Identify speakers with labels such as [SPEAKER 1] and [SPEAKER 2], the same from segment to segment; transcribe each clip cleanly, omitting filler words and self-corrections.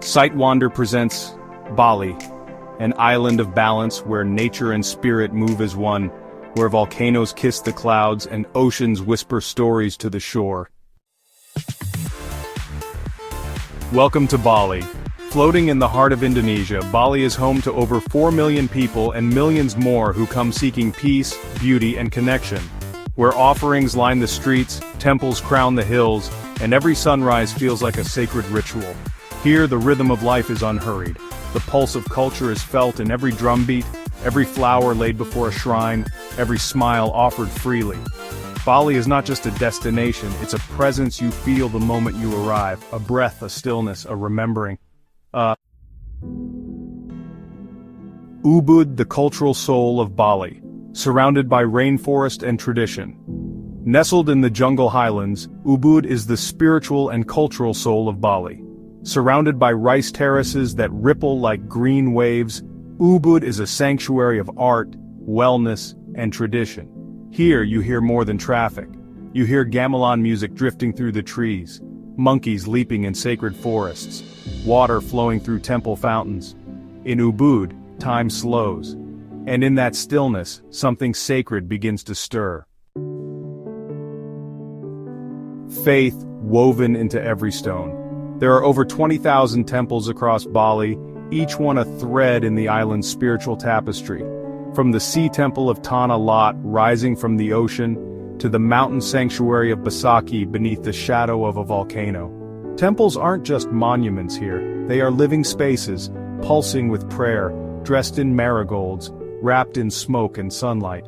[SPEAKER 1] Sightwander presents Bali, an island of balance where nature and spirit move as one, where volcanoes kiss the clouds and oceans whisper stories to the shore. Welcome to Bali. Floating in the heart of Indonesia, Bali is home to over 4 million people and millions more who come seeking peace, beauty, and connection. Where offerings line the streets, temples crown the hills, and every sunrise feels like a sacred ritual. Here, the rhythm of life is unhurried. The pulse of culture is felt in every drumbeat, every flower laid before a shrine, every smile offered freely. Bali is not just a destination, it's a presence you feel the moment you arrive, a breath, a stillness, a remembering. Ubud, the cultural soul of Bali, surrounded by rainforest and tradition. Nestled in the jungle highlands, Ubud is the spiritual and cultural soul of Bali. Surrounded by rice terraces that ripple like green waves, Ubud is a sanctuary of art, wellness, and tradition. Here you hear more than traffic. You hear gamelan music drifting through the trees, monkeys leaping in sacred forests, water flowing through temple fountains. In Ubud, time slows, and in that stillness, something sacred begins to stir. Faith woven into every stone. There are over 20,000 temples across Bali, each one a thread in the island's spiritual tapestry. From the sea temple of Tanah Lot rising from the ocean, to the mountain sanctuary of Besakih beneath the shadow of a volcano. Temples aren't just monuments here, they are living spaces, pulsing with prayer, dressed in marigolds, wrapped in smoke and sunlight.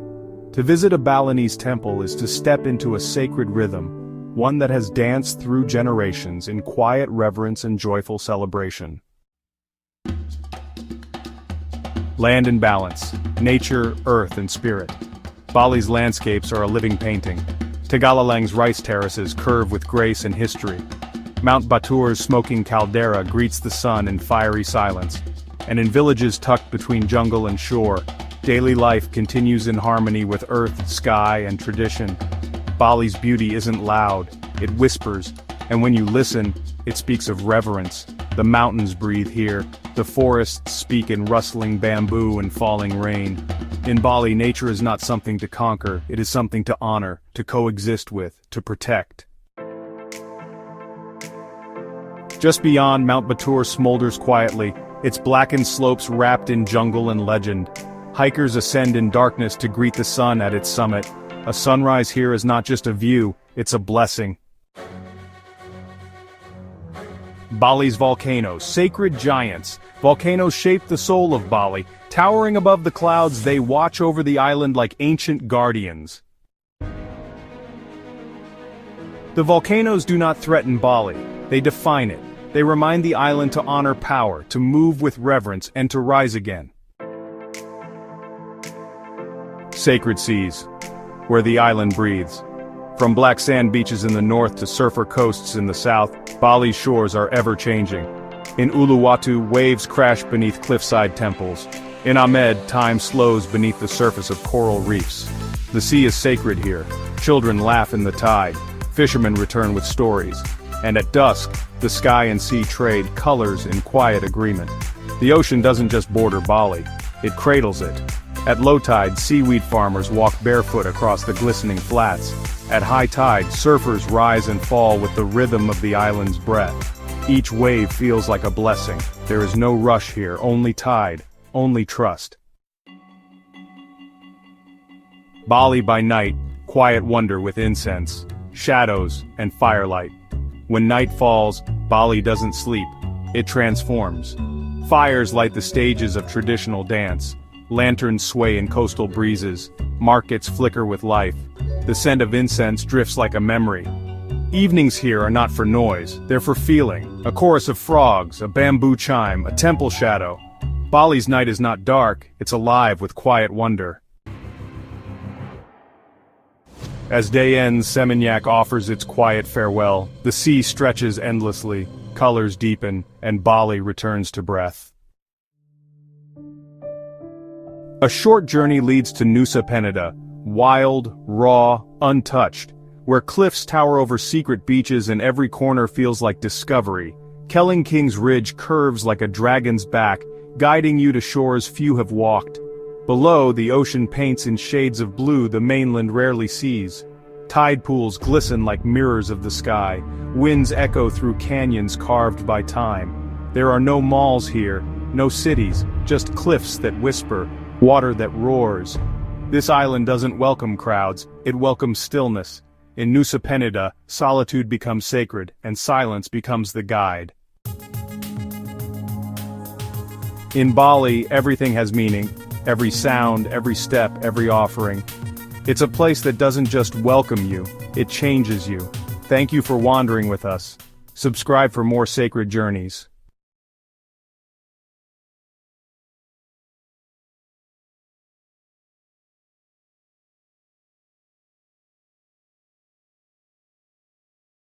[SPEAKER 1] To visit a Balinese temple is to step into a sacred rhythm, one that has danced through generations in quiet reverence and joyful celebration. Land in balance, nature, earth, and spirit. Bali's landscapes are a living painting. Tegallalang's rice terraces curve with grace and history. Mount Batur's smoking caldera greets the sun in fiery silence. And in villages tucked between jungle and shore, daily life continues in harmony with earth, sky, and tradition. Bali's beauty isn't loud, it whispers, and when you listen, it speaks of reverence. The mountains breathe here, the forests speak in rustling bamboo and falling rain. In Bali, nature is not something to conquer, it is something to honor, to coexist with, to protect. Just beyond, Mount Batur smolders quietly, its blackened slopes wrapped in jungle and legend. Hikers ascend in darkness to greet the sun at its summit. A sunrise here is not just a view, it's a blessing. Bali's volcanoes, sacred giants. Volcanoes shape the soul of Bali. Towering above the clouds, they watch over the island like ancient guardians. The volcanoes do not threaten Bali, they define it. They remind the island to honor power, to move with reverence, and to rise again. Sacred seas, where the island breathes. From black sand beaches in the north to surfer coasts in the south, Bali's shores are ever-changing. In Uluwatu, waves crash beneath cliffside temples. In Amed, time slows beneath the surface of coral reefs. The sea is sacred here. Children laugh in the tide. Fishermen return with stories. And at dusk, the sky and sea trade colors in quiet agreement. The ocean doesn't just border Bali, it cradles it. At low tide, seaweed farmers walk barefoot across the glistening flats. At high tide, surfers rise and fall with the rhythm of the island's breath. Each wave feels like a blessing. There is no rush here, only tide, only trust. Bali by night, quiet wonder with incense, shadows, and firelight. When night falls, Bali doesn't sleep, it transforms. Fires light the stages of traditional dance. Lanterns sway in coastal breezes, markets flicker with life. The scent of incense drifts like a memory. Evenings here are not for noise, they're for feeling. A chorus of frogs, a bamboo chime, a temple shadow. Bali's night is not dark, it's alive with quiet wonder. As day ends, Seminyak offers its quiet farewell. The sea stretches endlessly, colors deepen, and Bali returns to breath. A short journey leads to Nusa Penida, wild, raw, untouched, where cliffs tower over secret beaches and every corner feels like discovery. Kelling King's Ridge curves like a dragon's back, guiding you to shores few have walked. Below, the ocean paints in shades of blue the mainland rarely sees. Tide pools glisten like mirrors of the sky, winds echo through canyons carved by time. There are no malls here, no cities, just cliffs that whisper, water that roars. This island doesn't welcome crowds, it welcomes stillness. In Nusa Penida, solitude becomes sacred, and silence becomes the guide. In Bali, everything has meaning. Every sound, every step, every offering. It's a place that doesn't just welcome you, it changes you. Thank you for wandering with us. Subscribe for more sacred journeys.